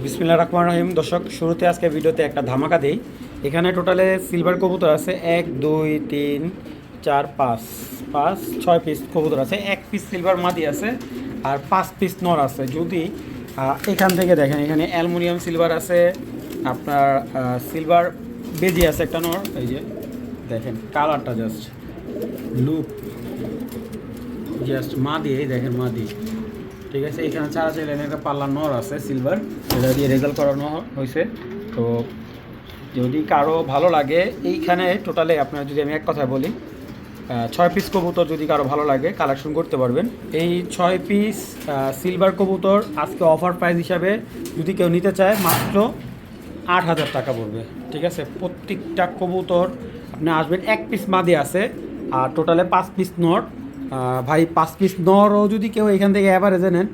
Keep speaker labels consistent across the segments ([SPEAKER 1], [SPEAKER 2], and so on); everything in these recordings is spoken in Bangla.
[SPEAKER 1] বিসমিল্লাহির রহমানির রহিম। দর্শক, শুরুতে আজকে ভিডিওতে একটা ধামাকা দিই। এখানে টোটালে সিলভার কবুতর আছে 1 2 3 4 5 5 6 পিস কবুতর আছে। 1 পিস সিলভার মাদি আছে আর 5 পিস নর আছে। যদি এখান থেকে দেখেন, এখানে অ্যালুমিনিয়াম সিলভার আছে, আপনার সিলভার বেজি আছে একটা নর। এই যে দেখেন কালারটা লুক মাদি, এই দেখেন মাদি। ঠিক আছে, এখানে চারা চাইলেন একটা পাল্লা নর আছে সিলভার, এটা দিয়ে রেজাল্ট করানো হয়েছে। তো যদি কারো ভালো লাগে, এইখানে টোটালে আপনার, যদি আমি এক কথায় বলি, 6 পিস কবুতর যদি কারো ভালো লাগে কালেকশন করতে পারবেন। এই 6 পিস সিলভার কবুতর আজকে অফার প্রাইস হিসাবে যদি কেউ নিতে চায় মাত্র 8,000 টাকা পড়বে। ঠিক আছে, প্রত্যেকটা কবুতর আপনি আসবেন। 1 পিস মাদি আছে আর টোটালে 5 পিস নর। ভাই 5 পিস নরও যদি কেউ এখান থেকে অ্যাভারেজে নেন,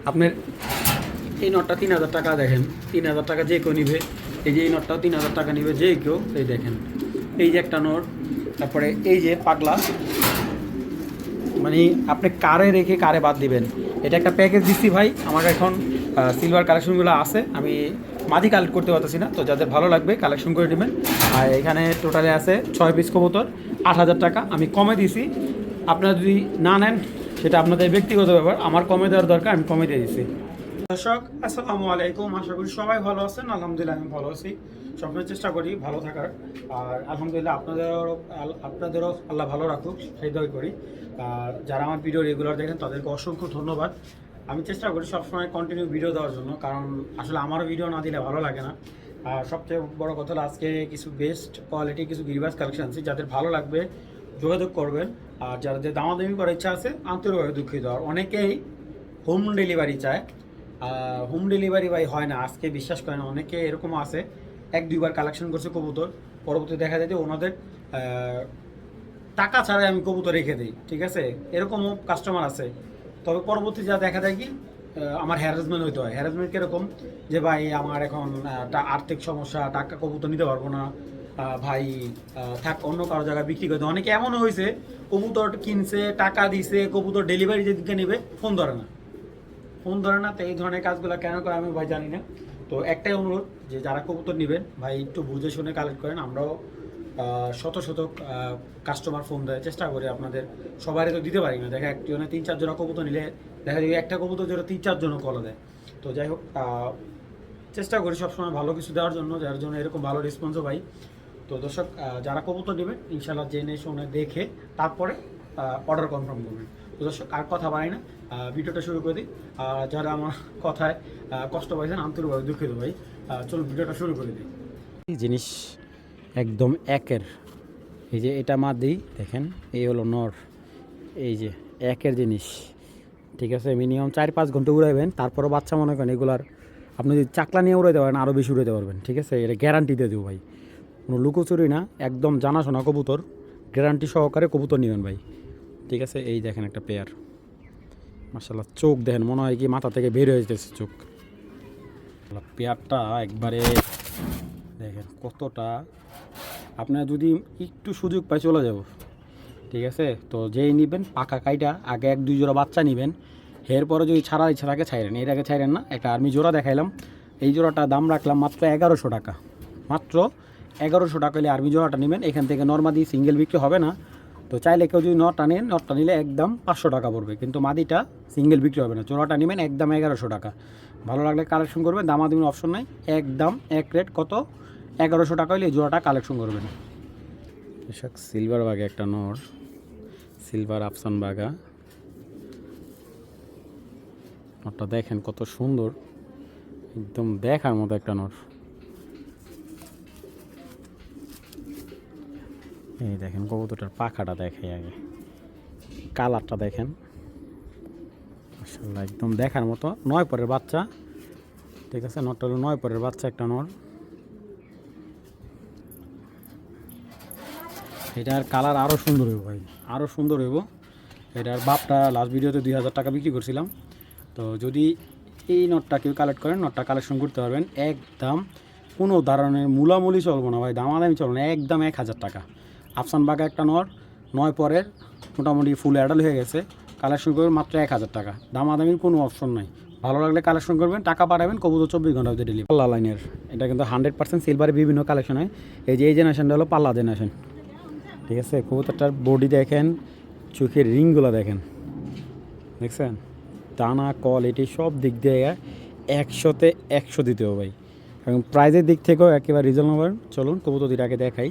[SPEAKER 1] আপনার এই নটটা 3,000 টাকা। দেখেন 3,000 টাকা যে কেউ নিবে। এই যে এই নটটাও 3,000 টাকা নিবে যে কেউ। এই দেখেন, এই যে একটা নর, তারপরে এই যে পাগলা, মানে আপনি কারে রেখে কারে বাদ দিবেন। এটা একটা প্যাকেজ দিচ্ছি ভাই। আমার এখন সিলভার কালেকশনগুলো আছে, আমি মাদি কালেক্ট করতে পারতেছি না, তো যাদের ভালো লাগবে কালেকশন করে নেবেন। আর এখানে টোটালে আছে 6 পিস কবুতর, 8,000 টাকা। আমি কমে দিছি, আপনারা যদি না নেন সেটা আপনাদের ব্যক্তিগত ব্যাপার। আমার কমে দেওয়ার দরকার, আমি কমে দিয়ে দিচ্ছি। দর্শক, আসসালামু আলাইকুম। আশা করি সবাই ভালো আছেন। আলহামদুলিল্লাহ আমি ভালো আছি, সবসময় চেষ্টা করি ভালো থাকার। আর আলহামদুলিল্লাহ আপনাদেরও আল্লাহ ভালো রাখুক, সেই দয় করি। আর যারা আমার ভিডিও রেগুলার দেখেন তাদেরকে অসংখ্য ধন্যবাদ। আমি চেষ্টা করি সবসময় কন্টিনিউ ভিডিও দেওয়ার জন্য, কারণ আসলে আমারও ভিডিও না দিলে ভালো লাগে না। আর সবচেয়ে বড় কথা হলো, আজকে কিছু বেস্ট কোয়ালিটি কিছু গিরিবাজ কালেকশন আছে, যাদের ভালো লাগবে যোগাযোগ করবেন। আর যাদের দামাদামি করার ইচ্ছা আছে, আন্তরিকভাবে দুঃখিত। আর অনেকেই হোম ডেলিভারি চায়, হোম ডেলিভারি ভাই হয় না, আজকে বিশ্বাস করেন। অনেকে এরকম আছে 1-2 বার কালেকশন করছে কবুতর, পরবর্তী দেখা যায় যে ওনাদের টাকা ছাড়াই আমি কবুতর রেখে দিই। ঠিক আছে, এরকমও কাস্টমার আছে। তবে পরবর্তী যা দেখা যায় কি, আমার হ্যারাসমেন্ট হইতে হয়। হ্যারাসমেন্ট কীরকম, যে ভাই আমার এখন আর্থিক সমস্যা, টাকা কবুতর নিতে পারবো না ভাই, থাক অন্য কারো জায়গায় বিক্রি করতে। অনেকে এমনও হয়েছে কবুতর কিনছে, টাকা দিছে, কবুতর ডেলিভারি যেদিকে নেবে ফোন ধরে না। তো এই ধরনের কাজগুলো কেন করে আমি ভাই জানি না। তো একটাই অনুরোধ, যে যারা কবুতর নেবেন ভাই একটু বুঝে শুনে কালেক্ট করেন। আমরাও শত শত কাস্টমার ফোন দেয়, চেষ্টা করি আপনাদের সবারই তো দিতে পারি না। দেখা একজনে 3-4 জোড়া কবুতর নিলে দেখা যায় একটা কবুতর জোড়া 3-4 জনও কল দেয়। তো যাই হোক, চেষ্টা করি সবসময় ভালো কিছু দেওয়ার জন্য, যার জন্য এরকম ভালো রেসপন্সও পাই। তো দর্শক, যারা কবুতর নেবেন ইনশাল্লাহ জেনে শুনে দেখে তারপরে অর্ডার কনফার্ম করবেন। তো দর্শক, আর কথা বাড়াই না, ভিডিওটা শুরু করে দিই। যারা আমার কথায় কষ্ট পাইছেন আন্তরিকভাবে দুঃখিত ভাই। চলুন ভিডিওটা শুরু করে দিই। এই জিনিস একদম একের, এই যে এটা মাদি দেখেন, এই হলো নর, এই যে একের জিনিস। ঠিক আছে, মিনিমাম 4-5 ঘন্টা উড়াইবেন, তারপরও বাচ্চা মনে করেন এগুলার আপনি যদি চাকলা নিয়ে উড়াইতে পারেন আরও বেশি উড়াইতে পারবেন। ঠিক আছে, এটা গ্যারান্টি দিয়ে দেবো ভাই, কোনো লুকোচুরি না, একদম জানাশোনা কবুতর, গ্যারান্টি সহকারে কবুতর নেবেন ভাই। ঠিক আছে, এই দেখেন একটা পেয়ার, মাশাআল্লাহ। চোখ দেখেন, মনে হয় কি মাথা থেকে বের হয়ে যেতেছে চোখ। পেয়ারটা একবারে দেখেন কতটা, আপনার যদি একটু সুযোগ পাই চলে যাব। ঠিক আছে, তো যেই নেবেন পাকা কাইটা আগে 1-2 জোড়া বাচ্চা নেবেন, এরপরে যদি ছাড়ার ইচ্ছা থাকে ছাইরেন, এর আগে ছাইরেন না। একটা আর্মি জোড়া দেখাইলাম, এই জোড়াটা দাম রাখলাম মাত্র 1100 টাকা। মাত্র 1100 টাকা হলে আর্মি জোড়াটা নেবেন। এখান থেকে নর্মাদি সিঙ্গেল বিক্রি হবে না, তো চাইলে কেউ যদি নটটা নেন, নটটা নিলে একদম 500 টাকা পড়বে, কিন্তু মাদিটা সিঙ্গেল বিক্রি হবে না। জোড়াটা নেবেন একদম 1100 টাকা। ভালো লাগলে কালেকশন করবেন, দামাদামির অপশন নাই, একদম এক রেট। কত? 1100 টাকা হলে এই জোড়াটা কালেকশন করবেন। এসব সিলভার বাঘা একটা নর, সিলভার আফসান বাঘা, নরটা দেখেন কত সুন্দর, একদম দেখার মতো একটা নর। এই দেখেন কবুতরটার পাখাটা দেখে আগে, কালারটা দেখেন, মাশাআল্লাহ একদম দেখার মতো। 9 পরের বাচ্চা। ঠিক আছে, নরটা হলো 9 পরের বাচ্চা একটা নর। এটার কালার আরও সুন্দর হইব ভাই, আরও সুন্দর হইব। এটার বাপটা লাস্ট ভিডিওতে 2,000 টাকা বিক্রি করছিলাম। তো যদি এই নটটা কেউ কালেক্ট করেন, নটটা কালেকশন করতে পারবেন একদম, কোনো ধরনের মূলামূলি চলবো না ভাই, দামাদামি চলবো না, একদম 1,000 টাকা। আফসান বাঘা একটা নর, 9 পরের, মোটামুটি ফুল অ্যাডাল হয়ে গেছে, কালেকশন করবেন মাত্র 1,000 টাকা। দামাদামির কোনো অপশন নাই, ভালো লাগলে কালেকশন করবেন, টাকা পাঠাবেন, কবুতর 24 ঘন্টা ভিতরে ডেলিভারি। পাল্লা লাইনের এটা কিন্তু 100% সিলভারের বিভিন্ন কালেকশন হয়। এই যে এই জেনারেশনটা হলো পাল্লা জেনারেশন, ঠিক আছে। কবুতরটার বডি দেখেন, চোখের রিংগুলো দেখেন, দেখছেন, টানা কোয়ালিটি সব দিক দিয়ে 100তে 100 দিতে হবে ভাই। এবং প্রাইজের দিক থেকেও একেবারে রিজনেবল। চলুন কবুতর দুইটাকে দেখাই।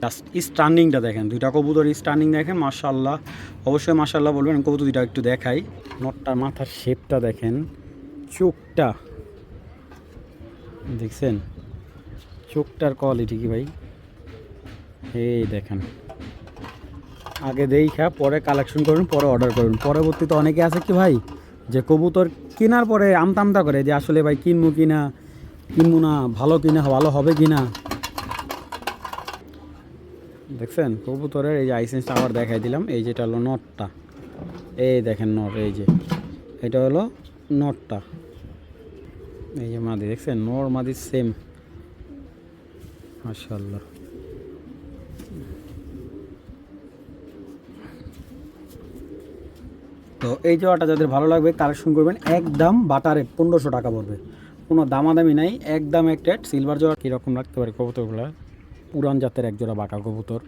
[SPEAKER 1] জাস্ট স্টার্নিংটা দেখেন, দুইটা কবুতর স্টার্নিং দেখেন, মাশাআল্লাহ, অবশ্যই মাশাআল্লাহ বলবেন। কবুতর দুইটা একটু দেখাই। নটটার মাথার শেপটা দেখেন, চোখটা দেখছেন, চোখটার কোয়ালিটি কি ভাই, এই দেখেন। আগে দেখা পরে কালেকশন করুন, পরে অর্ডার করুন। পরবর্তীতে অনেকে আছে কি ভাই, যে কবুতর কেনার পরে আমতা করে যে আসলে ভাই কিনবো কিনা, কিনবো না, ভালো কিনা, ভালো হবে কিনা। দেখছেন কবুতরের এই যে আইসেন্সটা আবার দেখাই দিলাম। এই যেটা হলো নটটা, এই দেখেন নট, এই যে এটা হলো নটটা, এই যে মাদি দেখছেন, নর মাদি সেম, মাশাআল্লাহ। তো এই জোড়াটা যাদের ভালো লাগবে কালেকশন করবেন, একদম বাটারে 1500 টাকা পড়বে, কোনো দামাদামি নাই, একদম একটা সিলভার জোড়া। কীরকম রাখতে পারে কবুতরগুলো, পুরান জাতের এক জোড়া বাঁকা কবুতর।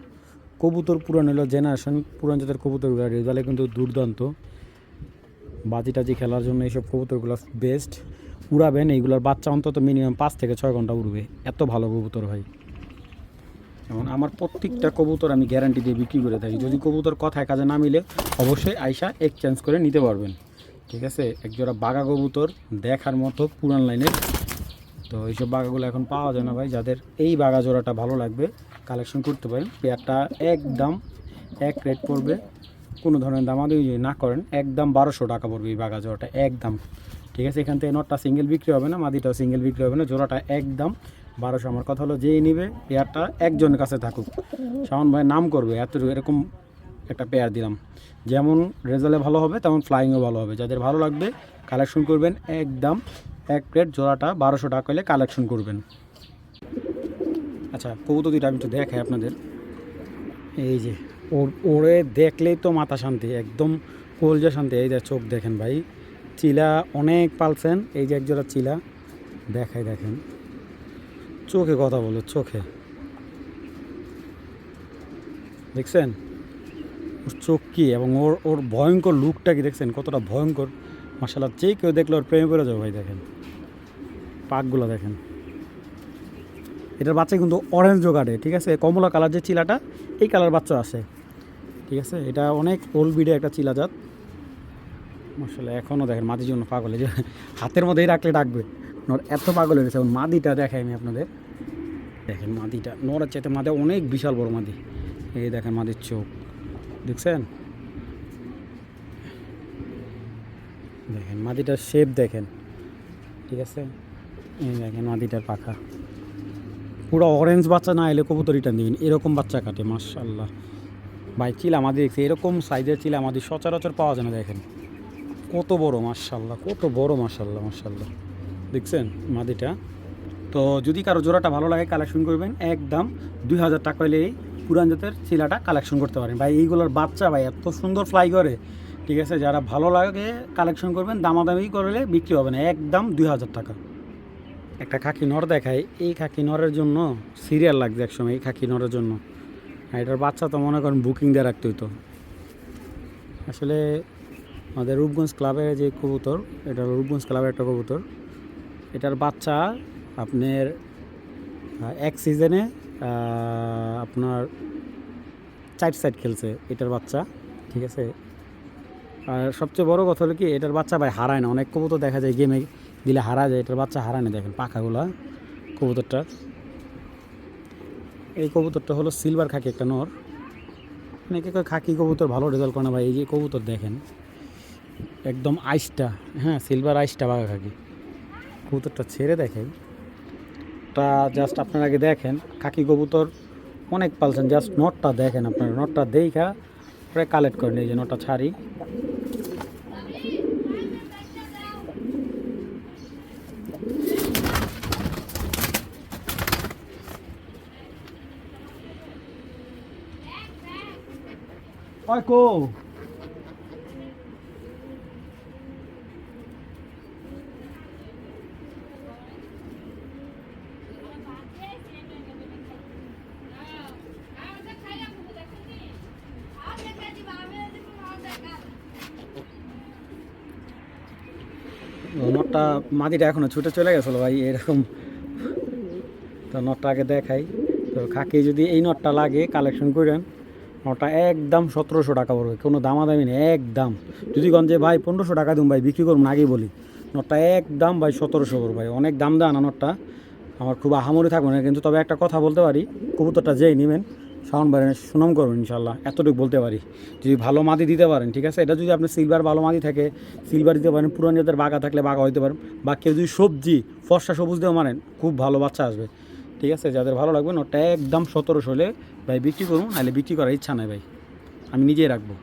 [SPEAKER 1] কবুতর পুরান হলো জেনারেশন, পুরান জাতের কবুতরগুলো রেজাল্টে কিন্তু দুর্দান্ত। বাজি টাজি খেলার জন্য এইসব কবুতরগুলো বেস্ট। উড়াবেন, এইগুলোর বাচ্চা অন্তত মিনিমাম 5 থেকে 6 ঘন্টা উড়বে, এত ভালো কবুতর ভাই। যেমন আমার প্রত্যেকটা কবুতর আমি গ্যারান্টি দিয়ে বিক্রি করে থাকি। যদি কবুতর কথায় কাজে না মিলে অবশ্যই আইসা এক্সচেঞ্জ করে নিতে পারবেন, ঠিক আছে। একজোড়া বাঘা কবুতর দেখার মতো পুরান লাইনের। তো এইসব বাঘাগুলো এখন পাওয়া যায় না ভাই। যাদের এই বাঘা জোড়াটা ভালো লাগবে কালেকশন করতে পারেন। পেয়ারটা একদম এক রেট পড়বে, কোনো ধরনের দামাদামি যদি না করেন, একদম 1200 টাকা পড়বে এই বাঘা জোড়াটা, একদম, ঠিক আছে। এখান থেকে নটটা সিঙ্গেল বিক্রি হবে না, মাদিটাও সিঙ্গেল বিক্রি হবে না, জোড়াটা একদম 1200। আমার কথা হলো যেই নিবে পেয়ারটা একজনের কাছে থাকুক, শাওন ভাই নাম করবে এত, এরকম একটা পেয়ার দিলাম। যেমন রেজাল্টে ভালো হবে তেমন ফ্লাইংও ভালো হবে। যাদের ভালো লাগবে কালেকশন করবেন, একদম এক প্লেট জোড়াটা 1200 টাকা হলে কালেকশন করবেন। আচ্ছা কবুতর দুইটা আমি একটু দেখাই আপনাদের। এই যে ওরে দেখলেই তো মাথা শান্তি, একদম কলজা শান্তি। এই যে চোখ দেখেন ভাই, চিলা অনেক পালছেন, এই যে একজোড়া চিলা দেখাই, দেখেন চোখে কথা বলো, চোখে দেখছেন ওর চোখ কি, এবং ওর ভয়ঙ্কর লুকটা কি দেখছেন, কতটা ভয়ঙ্কর, মাশাআল্লাহ। যে কেউ দেখলে ওর প্রেমে পড়ে যাবে ভাই। দেখেন পাকগুলো দেখেন, এটার বাচ্চা কিন্তু অরেঞ্জ জোগাড়ে, ঠিক আছে। কমলা কালার যে চিলাটা, এই কালার বাচ্চা আছে, ঠিক আছে। এটা অনেক ওল্ড বিডে একটা চিলা জাত, মাশাআল্লাহ। এখনও দেখেন মাদির জন্য পাগল, যে হাতের মধ্যেই রাখলে ডাকবে, নর এত পাগল হয়ে গেছে। এবং মাদিটা দেখাই আমি আপনাদের, দেখেন মাদিটা নরের চাইতে মাদি অনেক বিশাল বড় মাদি। এই দেখেন মাদির চোখ দেখছেন, দেখেন মাদিটার শেপ দেখেন, ঠিক আছে। এই দেখেন মাদিটার পাখা, পুরো অরেঞ্জ বাচ্চা না এলে কবুতর রিটার্ন দিবেন, এরকম বাচ্চা কাটে, মাশাআল্লাহ ভাই। চিলা মাদি দেখছি, এরকম সাইজের চিলা মাদি সচরাচর পাওয়া যায় না। দেখেন কত বড়, মাশাআল্লাহ, কত বড়, মাশাআল্লাহ, মাশাআল্লাহ, দেখছেন মাদিটা। তো যদি কারো জোড়াটা ভালো লাগে কালেকশন করবেন, একদম 2000 টাকা হলেই পুরান জাতের চিলাটা কালেকশন করতে পারেন ভাই। এইগুলোর বাচ্চা ভাই এত সুন্দর ফ্লাই করে, ঠিক আছে। যারা ভালো লাগে কালেকশন করবেন, দামাদামি করলে বিক্রি হবে না, একদম 2000 টাকা। একটা খাকি নর দেখাই, এই খাকি নরের জন্য সিরিয়াল লাগছে একসময়, এই খাকি নরের জন্য। এটার বাচ্চা তো মনে করেন বুকিং দিয়ে রাখতে হইতো। আসলে আমাদের রূপগঞ্জ ক্লাবের যে কবুতর, এটা রূপগঞ্জ ক্লাবের একটা কবুতর। এটার বাচ্চা আপনার এক সিজনে আপনার 4 সাইড খেলছে এটার বাচ্চা, ঠিক আছে। আর সবচেয়ে বড় কথা হলো কি, এটার বাচ্চা ভাই হারায় না। অনেক কবুতর দেখা যায় গেমে দিলে হারা যায়, এটার বাচ্চা হারায় না। দেখেন পাখাগুলা কবুতরটা, এই কবুতরটা হলো সিলভার খাকি একটা নর। অনেকে কয় খাকি কবুতর ভালো রেজাল্ট করে না ভাই। এই যে কবুতর দেখেন, একদম আইসটা, হ্যাঁ সিলভার আইসটা বাঘা খাকি। কবুতরটা ছেড়ে দেখেন, তা জাস্ট আপনারা আগে দেখেন। খাকি কবুতর অনেক পালছেন, জাস্ট নটটা দেখেন আপনারা, নটটা দেখা পরে কালেক্ট করেন। এই যে নটটা ছাড়ি, কো নটটা মাদিটা এখনও ছুটে চলে গেছিলো ভাই এরকম। তো নটটা আগে দেখাই। তো খাকি যদি এই নটটা লাগে কালেকশন করেন, নটটা একদম 1700 টাকা পড়বে, কোনো দামাদামি নেই একদম। যদি গঞ্জে ভাই 1500 টাকা দিন ভাই বিক্রি করুন আগেই বলি, নটটা একদম ভাই 1700 পড়বে ভাই, অনেক দাম দেয় না নটটা, আমার খুব আহামরি থাকবে না। কিন্তু তবে একটা কথা বলতে পারি, কবুতরটা যেই নেবেন সাউন্ড বাইরে সুনাম করুন ইনশাল্লাহ, এতটুকু বলতে পারি। যদি ভালো মাদি দিতে পারেন, ঠিক আছে, এটা যদি আপনি সিলভার ভালো মাদি থাকে সিলভার দিতে পারেন, পুরান জাতের বাঘা থাকলে বাঘা হইতে পারেন, বা কেউ যদি সবজি ফর্সা সবুজ দিয়ে মারেন খুব ভালো বাচ্চা আসবে, ঠিক আছে। যাদের ভালো লাগবে নটটা একদম 1700 হলে ভাই বিক্রি করুন, নাহলে বিক্রি করার ইচ্ছা নাই ভাই, আমি নিজেই রাখবো।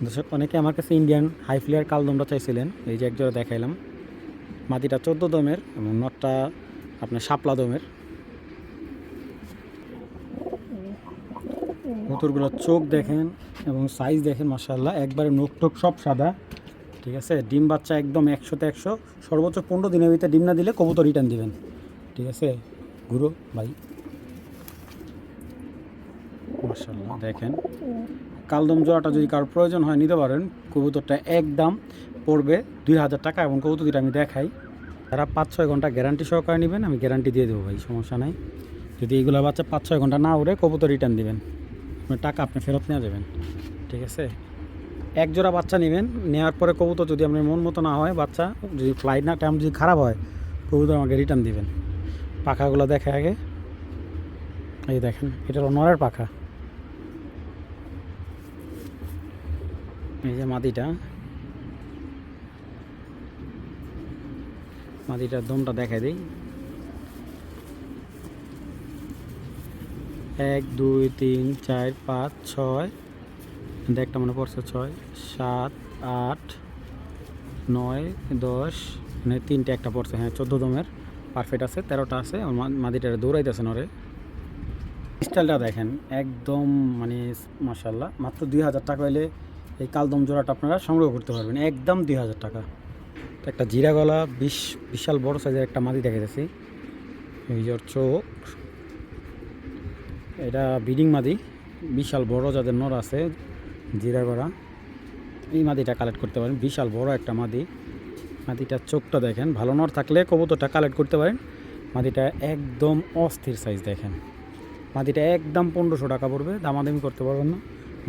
[SPEAKER 1] দর্শক অনেকে আমার কাছে ইন্ডিয়ান হাই ফ্লেয়ার কালদমটা চাইছিলেন, এই যে একজোড়া দেখাইলাম। মাদিটা 14 দমের এবং নটটা আপনার শাপলা দমের। কবুতরগুলোর চোখ দেখেন এবং সাইজ দেখেন, মাশাআল্লাহ একবারে নোক টোক সব সাদা, ঠিক আছে। ডিম বাচ্চা একদম 100তে 100, সর্বোচ্চ 15 দিনের ভিতরে ডিম না দিলে কবুতর রিটার্ন দিবেন, ঠিক আছে। ঘুরো ভাই, মাশাআল্লাহ দেখেন। কালদম জোড়াটা যদি কারোর প্রয়োজন হয় নিতে পারেন, কবুতরটা একদম পড়বে 2000 টাকা। এবং কবুতর দুটো আমি দেখাই, যারা 5-6 ঘন্টা গ্যারান্টি সহকারে নেবেন আমি গ্যারান্টি দিয়ে দেবো ভাই, সমস্যা নাই। যদি এইগুলো বাচ্চা 5-6 ঘন্টা না উড়ে কবুতর রিটার্ন দিবেন, আপনার টাকা আপনি ফেরত নিয়ে যাবেন, ঠিক আছে। এক জোড়া বাচ্চা নেবেন, নেওয়ার পরে কবুতর যদি আপনার মন মতো না হয়, বাচ্চা যদি ফ্লাইট না টাইম যদি খারাপ হয়, কবুতর আমাকে রিটার্ন দিবেন। পাখাগুলো দেখে আগে, এই দেখেন এটা হলো নরের পাখা। এই যে মাদিটার দমটা দেখাই দিই। 1 2 3 4 5 6, একটা মনে পড়ছে 6 7 8 9 10, মানে 3টে একটা পড়ছে, হ্যাঁ 14 দমের পারফেক্ট আছে, 13টা আছে। মাদিটার দৌড়াইতেছে নরে। স্টাইলটা দেখেন একদম মানে মাশাআল্লাহ, মাত্র 2000 টাকা হলে এই কালদম জোড়াটা আপনারা সংগ্রহ করতে পারবেন, একদম 2000 টাকা। একটা জিরা গলা বিশাল বড় সাইজের একটা মাদি দেখাইতেছি, এই যে চোখ, এটা ব্রিডিং মাদি, বিশাল বড় যাদের নর আছে জিরা গলা, এই মাদিটা কালেক্ট করতে পারেন, বিশাল বড় একটা মাদি। মাদিটার চোখটা দেখেন, ভালো নর থাকলে কবুতরটা কালেক্ট করতে পারেন। মাদিটা একদম অস্থির সাইজ দেখেন, মাদিটা একদম 1500 টাকা পড়বে, দামাদামি করতে পারবেন না,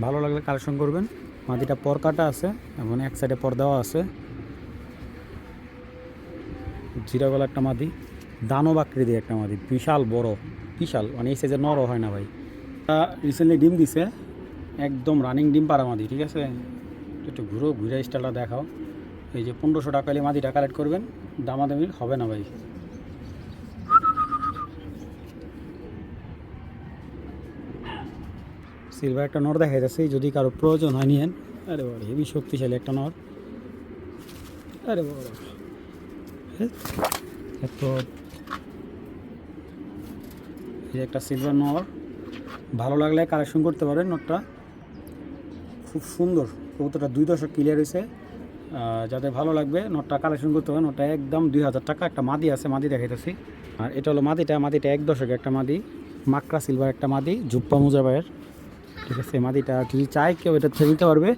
[SPEAKER 1] ভালো লাগলে কালেকশন করবেন। মাদিটা পর কাটা আছে এবং এক সাইডে পর দেওয়া আছে। জিরা গলা একটা মাদি, দানব আকৃতি একটা মাদি, বিশাল বড়, বিশাল, মানে এই সাইজের নরও হয় না ভাই। রিসেন্টলি ডিম দিছে, একদম রানিং ডিম পাড়া মাদি, ঠিক আছে। একটু ঘুরে স্টাইলটা দেখাও। এই যে 1500 টাকা হলে মাদিটা কালেক্ট করবেন, দামাদামি হবে না ভাই। সিলভার একটা নর দেখা যাচ্ছে, যদি কারো প্রয়োজন হয় নিয়েন। আরে বড় হেভি শক্তিশালী একটা নর, আরে বড় এত, এই একটা সিলভার নর, ভালো লাগলে কালেকশন করতে পারেন। নটটা খুব সুন্দর, কবুতরটা 2 দশক ক্লিয়ার হয়েছে, যাদের ভালো লাগবে নটটা কালেকশন করতে পারেন। ওটা একদম 2000 টাকা। একটা মাদি আছে, মাদি দেখাইতেছি। আর এটা হলো মাদিটা 1 দশক একটা মাদি, মাকড়া সিলভার একটা মাদি, জুপ্পা মুজাবাইয়ের, ঠিক আছে। মাদিটা যদি চাই কেউ এটা ছেড়ে দিতে পারবে।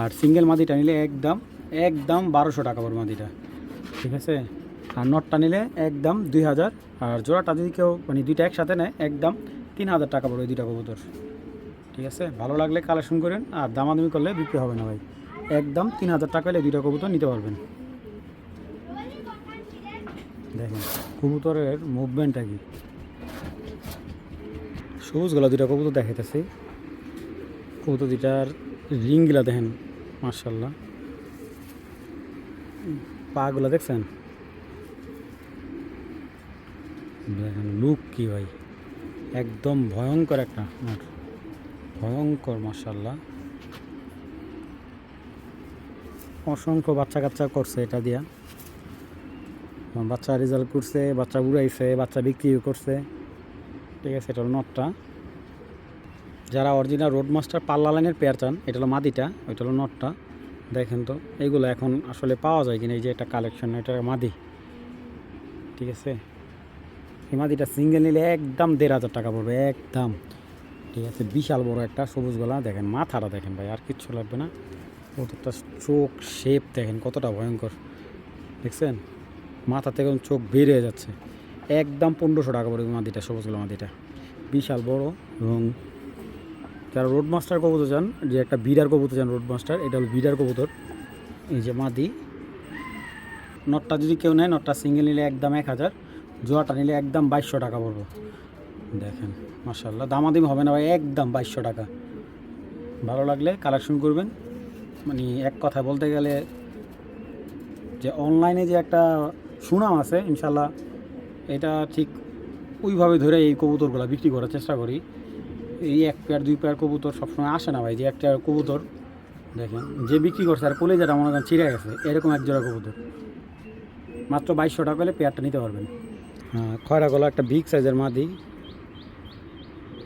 [SPEAKER 1] আর সিঙ্গেল মাদিটা নিলে একদম 1200 টাকা পড়বে মাদিটা, ঠিক আছে। আর নটটা নিলে একদম 2000। আর জোড়াটা যদি কেউ মানে দুইটা একসাথে নেয় একদম 3000 টাকা পড়বে দুইটা কবুতর, ঠিক আছে। ভালো লাগলে কালেকশন করেন, আর দামাদামি করলে বিক্রি হবে না ভাই, একদম 3000 টাকা হলে দুইটা কবুতর নিতে পারবেন। দেখেন কবুতরের মুভমেন্টটা কি, সবুজগুলো দুইটা কবুতর দেখাইতেছি। কবুতর দুইটার রিংগুলা দেখেন, মাশাআল্লাহ, পাগুলো দেখছেন, দেখেন লুক কি ভাই, একদম ভয়ঙ্কর একটা নর, ভয়ঙ্কর, মাশাআল্লাহ। অসংখ্য বাচ্চা কাচ্চা করছে এটা দিয়া, বাচ্চা রেজাল্ট করছে, বাচ্চা উড়াইছে, বাচ্চা বিক্রি করছে, ঠিক আছে। এটা হলো নটটা। যারা অরিজিনাল রোড মাস্টার পাল্লা লাইনের পেয়ার চান, এটা হলো মাদিটা, ওইটা হলো নটটা। দেখেন তো এইগুলো এখন আসলে পাওয়া যায় কিনা, এই যে একটা কালেকশন, এটা মাদি, ঠিক আছে। এই মাদিটা সিঙ্গেল নিলে একদম 1500 টাকা পড়বে একদম, ঠিক আছে। বিশাল বড় একটা সবুজ গলা, দেখেন মাথাটা দেখেন ভাই, আর কিচ্ছু লাগবে না। কতটা চোখ শেপ দেখেন কতটা ভয়ঙ্কর, দেখছেন। মাথা থেকে চোখ বের হয়ে যাচ্ছে। একদম 1500 টাকা পড়বে মাদিটা, সবুজ গোলা মাদিটা, বিশাল বড়। এবং যারা রোড মাস্টার কবুতর চান, যে একটা বিডার কবুতর চান রোড মাস্টার, এটা হলো বিডার কবুতর। এই যে মাদি, নটটা যদি কেউ নেয়, নটটা সিঙ্গেল নিলে একদম 1000, জোয়াটা নিলে একদম 2200 টাকা পড়বে। দেখেন মাশাআল্লাহ, দামাদামি হবে না ভাই, একদম 2200 টাকা। ভালো লাগলে কালেকশন করবেন। মানে এক কথা বলতে গেলে যে অনলাইনে যে একটা সুনাম আছে, ইনশাল্লাহ এটা ঠিক ওইভাবে ধরে এই কবুতরগুলো বিক্রি করার চেষ্টা করি। এই 1 পেয়ার 2 পেয়ার কবুতর সবসময় আসে না ভাই। যে একটা কবুতর দেখেন যে বিক্রি করছে, আর কলেজাটা মনে করেন ছিঁড়ে গেছে, এরকম এক জোড়া কবুতর মাত্র 2200 টাকা হলে পেয়ারটা নিতে পারবেন। হ্যাঁ, খয়রা গলা একটা বিগ সাইজের মাদি।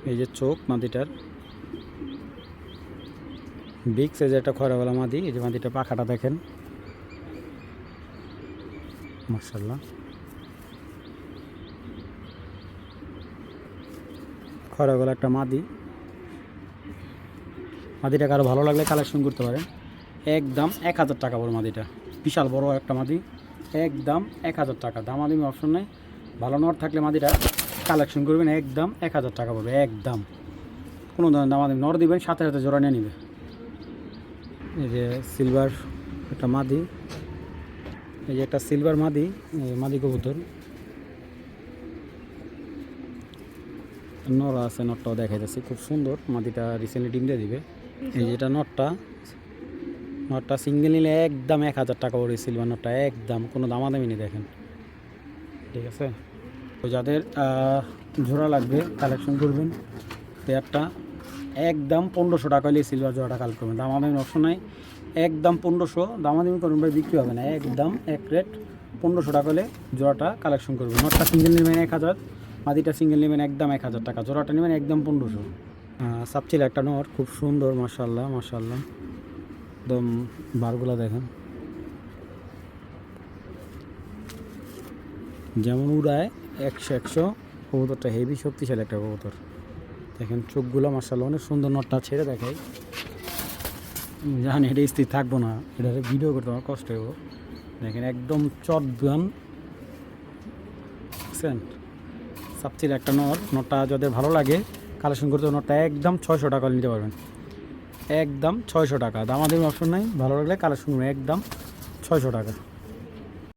[SPEAKER 1] এই যে চোখ মাদিটার, বিগ সাইজের একটা খয়রা গলা মাদি। এই যে মাদিটা পাখাটা দেখেন মাশাআল্লাহ, খয়রা গলা একটা মাদি। মাদিটা কারো ভালো লাগলে কালেকশন করতে পারেন। একদম 1000 টাকা পড়ে মাদিটা, বিশাল বড় একটা মাদি, একদম 1000 টাকা। দামাদামি অপশন নেই, ভালো নট থাকলে মাদিটা কালেকশন করবেন, একদম 1000 টাকা পড়বে। একদম কোনো ধরনের দামাদামি, নট দিবেন সাথে সাথে জোড়া নিয়ে নেবে। এই যে সিলভার একটা মাদি, এই যে একটা সিলভার মাদি, মাদি কবুতর নর আছে, নটটাও দেখা যাচ্ছে খুব সুন্দর। মাদিটা রিসেন্টলি ডিম দিয়ে দিবে। এই যেটা নটটা সিঙ্গেল নিলে একদম 1000 টাকা পড়ে সিলভার নটটা, একদম কোনো দামাদামি নেই। দেখেন ঠিক আছে। তো যাদের জোড়া লাগবে কালেকশন করবেন, পেয়ারটা একদম 1500 টাকা হলে সিলভার জোড়াটা কালেক্ট করবেন। দামাদামি অপশন নাই, একদম 1500। দামাদামি করবেন ভাই, বিক্রি হবে না। একদম এক রেট 1500 টাকা হলে জোড়াটা কালেকশন করবেন। নটটা সিঙ্গেল নেবেন 1000, মাদিটা সিঙ্গেল নেবেন একদম 1000 টাকা, জোড়াটা নেবেন একদম 1500। সাপচিল একটা নট, খুব সুন্দর মাশাআল্লাহ মাশাআল্লাহ। একদম বারগুলা দেখেন যেমন উড়ায় 100 কবুতরটা, হেভি শক্তিশালী একটা কবুতর। দেখেন চোখগুলো মাশাআল্লাহ অনেক সুন্দর। নটটা ছেড়ে দেখাই, জানি এটা স্থির থাকবো না, এটা ভিডিও করতে আমার কষ্ট হইব। দেখেন একদম চটবান, বুঝছেন। সাপচিল একটা নটটা যাদের ভালো লাগে কালেকশন করতে, নটটা একদম 600 টাকা নিতে পারবেন, একদম 600 টাকা। দামাদামি অপশন নাই, ভালো লাগলে কালেকশন করবেন, একদম 600 টাকা।